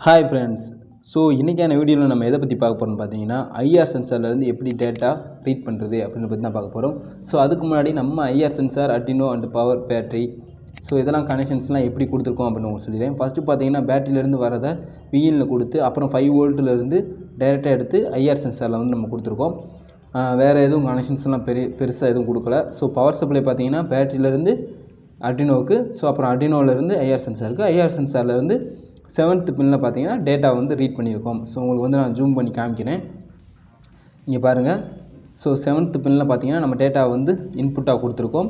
Hi friends. So இன்றைக்கான வீடியோவில் நம்ம எதை பற்றி பார்க்க போகிறோம்னு பார்த்தீங்கன்னா, ஐஆர் சென்சார்லேருந்து எப்படி டேட்டா ரீட் பண்ணுறது அப்படின்னு பற்றி தான் பார்க்க போகிறோம். ஸோ அதுக்கு முன்னாடி நம்ம IR sensor, Arduino and power battery, so இதெல்லாம் கனெக்ஷன்ஸ்லாம் எப்படி கொடுத்துருக்கோம் அப்படின்னு உங்களுக்கு சொல்லிடுறேன். ஃபஸ்ட்டு பார்த்தீங்கன்னா பேட்டரியிலேருந்து வரதை விஇனில் கொடுத்து அப்புறம் 5 வோல்ட்லேருந்து டைரெக்டாக எடுத்து ஐஆர் சென்சாரில் வந்து நம்ம கொடுத்துருக்கோம். வேறு எதுவும் கனெக்ஷன்ஸ்லாம் பெருசாக எதுவும் கொடுக்கல. ஸோ பவர் சப்ளை பார்த்தீங்கன்னா பேட்டரியிலேருந்து Arduinoவுக்கு, ஸோ அப்புறம் Arduinoலேருந்து ஐஆர் சென்சாருக்கு, ஐஆர் சென்சார்லேருந்து 7th பின்னில் பார்த்தீங்கன்னா டேட்டா வந்து ரீட் பண்ணியிருக்கோம். ஸோ உங்களுக்கு வந்து நான் ஜூம் பண்ணி காமிக்கிறேன். இங்கே பாருங்கள். ஸோ 7th பின்னில் பார்த்தீங்கன்னா நம்ம டேட்டா வந்து இன்புட்டாக கொடுத்துருக்கோம்.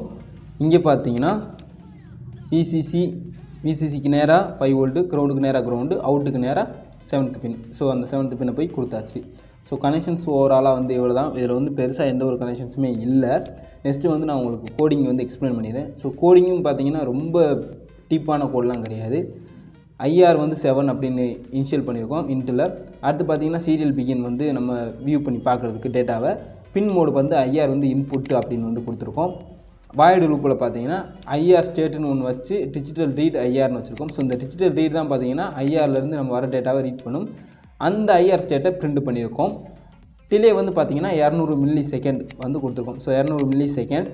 இங்கே பார்த்தீங்கன்னா விசிசிக்கு நேராக 5 வோல்ட்டு, க்ரௌண்டுக்கு நேராக க்ரௌண்டு, அவுட்டுக்கு நேராக 7th பின். ஸோ அந்த 7th பின்னை போய் கொடுத்தாச்சு. ஸோ கனெக்ஷன்ஸ் ஓவராலாக வந்து இவ்வளோ தான். இதில் வந்து பெருசாக எந்த ஒரு கனெக்ஷன்ஸுமே இல்லை. நெக்ஸ்ட்டு வந்து நான் உங்களுக்கு கோடிங் வந்து எக்ஸ்பிளைன் பண்ணிடுறேன். ஸோ கோடிங்கும் பார்த்தீங்கன்னா ரொம்ப டீப்பான கோடெலாம் கிடையாது. ஐஆர் வந்து 7 அப்படின்னு இனிஷியல் பண்ணியிருக்கோம் இன்ட்டில். அடுத்து பார்த்தீங்கன்னா சீரியல் பிகின் வந்து நம்ம வியூ பண்ணி பார்க்குறதுக்கு டேட்டாவை, பின் மோடு வந்து ஐஆர் வந்து இன்புட் அப்படின்னு வந்து கொடுத்துருக்கோம். வாய்டு லூப்பில் பார்த்தீங்கன்னா ஐஆர் ஸ்டேட்டுன்னு ஒன்று வச்சு டிஜிட்டல் ரீட் ஐஆர்னு வச்சுருக்கோம். ஸோ இந்த டிஜிட்டல் ரீட் தான் பார்த்தீங்கன்னா ஐஆர்லேருந்து நம்ம வர டேட்டாவை ரீட் பண்ணும். அந்த ஐஆர் ஸ்டேட்டை பிரிண்ட் பண்ணியிருக்கோம். டிலே வந்து பார்த்தீங்கன்னா 200 மில்லி செகண்ட் வந்து கொடுத்துருக்கோம். So 200 milli second,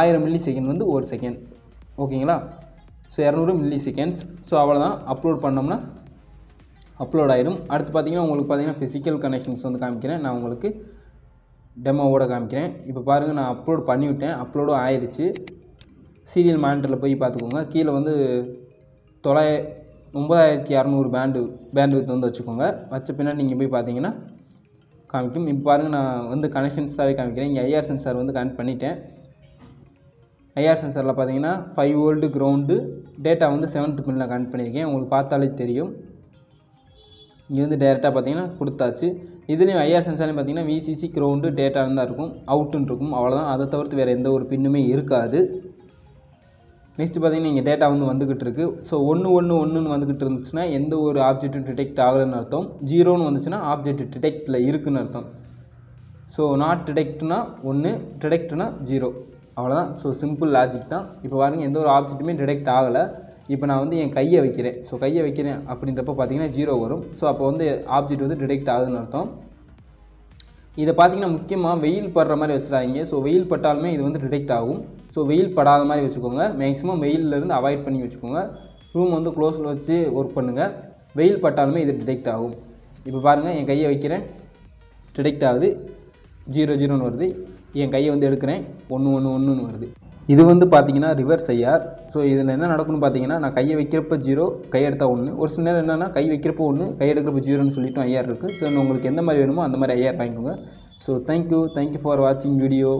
1000 milli second வந்து 1 செகண்ட். ஓகேங்களா? So 200 milli seconds. ஸோ அவ்வளோதான். அப்லோட் பண்ணோம்னா அப்லோட் ஆகிடும். அடுத்து பார்த்தீங்கன்னா உங்களுக்கு பார்த்தீங்கன்னா ஃபிசிக்கல் கனெக்ஷன்ஸ் வந்து காமிக்கிறேன். நான் உங்களுக்கு டெமோவோட காமிக்கிறேன். இப்போ பாருங்கள், நான் அப்லோட் பண்ணிவிட்டேன். அப்லோடும் ஆயிடுச்சு. சீரியல் மானிட்டரில் போய் பார்த்துக்கோங்க. கீழே வந்து 9200 பேண்ட் வித் வந்து வச்சுக்கோங்க. வச்ச பின்னாடி நீங்கள் போய் பார்த்தீங்கன்னா காமிக்கும். இப்போ பாருங்கள், நான் வந்து கனெக்ஷன்ஸாகவே காமிக்கிறேன். இங்கே ஐஆர் சென்சார் வந்து கனெக்ட் பண்ணிட்டேன். ஐஆர் சென்சாரில் பார்த்தீங்கன்னா 5 வோல்ட்டு க்ரௌண்டு, டேட்டா வந்து 7th பின்னில் கனெக்ட் பண்ணியிருக்கேன். உங்களுக்கு பார்த்தாலே தெரியும். இங்கே வந்து டேரெக்டாக பார்த்தீங்கன்னா கொடுத்தாச்சு. இதுலேயும் ஐஆர் சென்சார்லையும் பார்த்தீங்கன்னா விசிசி, க்ரௌண்டு, டேட்டான்னு தான் இருக்கும், அவுட்டுன்னு இருக்கும். அவ்வளோதான். அதை தவிர்த்து வேறு எந்த ஒரு பின்னுமே இருக்காது. நெக்ஸ்ட்டு பார்த்தீங்கன்னா இங்கே டேட்டா வந்து வந்துக்கிட்டு இருக்குது. ஸோ 111ன்னு வந்துக்கிட்டு இருந்துச்சுன்னா எந்த ஒரு ஆப்ஜெக்ட்டும் டிடெக்ட் ஆகலைன்னு அர்த்தம். 0ன்னு வந்துச்சுன்னா ஆப்ஜெக்ட் டிடெக்டில் இருக்குதுன்னு அர்த்தம். ஸோ நாட் டிடெக்ட்னா 1, டிடெக்ட்னா 0. அவ்வளோதான். ஸோ சிம்பிள் லாஜிக் தான். இப்போ பாருங்கள், எந்த ஒரு ஆப்ஜெக்ட்டுமே டிடெக்ட் ஆகலை. இப்போ நான் வந்து என் கையை வைக்கிறேன். ஸோ கையை வைக்கிறேன் அப்படின்றப்ப பார்த்தீங்கன்னா 0 வரும். ஸோ அப்போ வந்து ஆப்ஜெக்ட் வந்து டிடெக்ட் ஆகுதுன்னு அர்த்தம். இதை பார்த்தீங்கன்னா முக்கியமாக வெயில் படுற மாதிரி வச்சுறாங்க. ஸோ வெயில் பட்டாலுமே இது வந்து டிடெக்ட் ஆகும். ஸோ வெயில் படாத மாதிரி வச்சுக்கோங்க. மேக்ஸிமம் வெயிலிருந்து அவாய்ட் பண்ணி வச்சுக்கோங்க. ரூம் வந்து க்ளோஸில் வச்சு ஒர்க் பண்ணுங்கள். வெயில் பட்டாலுமே இது டிடெக்ட் ஆகும். இப்போ பாருங்கள், என் கையை வைக்கிறேன், டிடெக்ட் ஆகுது, 00ன்னு வருது. என் கையை வந்து எடுக்கிறேன், 111ன்னு வருது. இது வந்து பார்த்தீங்கன்னா ரிவர்ஸ் ஐஆர். ஸோ இதில் என்ன நடக்கும்னு பார்த்தீங்கன்னா, நான் கையை வைக்கிறப்ப 0, கையெடுத்தால் 1. ஒரு சில நேரம் என்னென்னா கை வைக்கிறப்போ 1, கையெடுக்கிறப்ப 0ன்னு சொல்லிட்டு ஐஆர் இருக்குது. ஸோ உங்களுக்கு எந்த மாதிரி வேணுமோ அந்த மாதிரி ஐஆர் வாங்கிக்கோங்க. ஸோ தேங்க்யூ ஃபார் வாட்சிங் வீடியோ.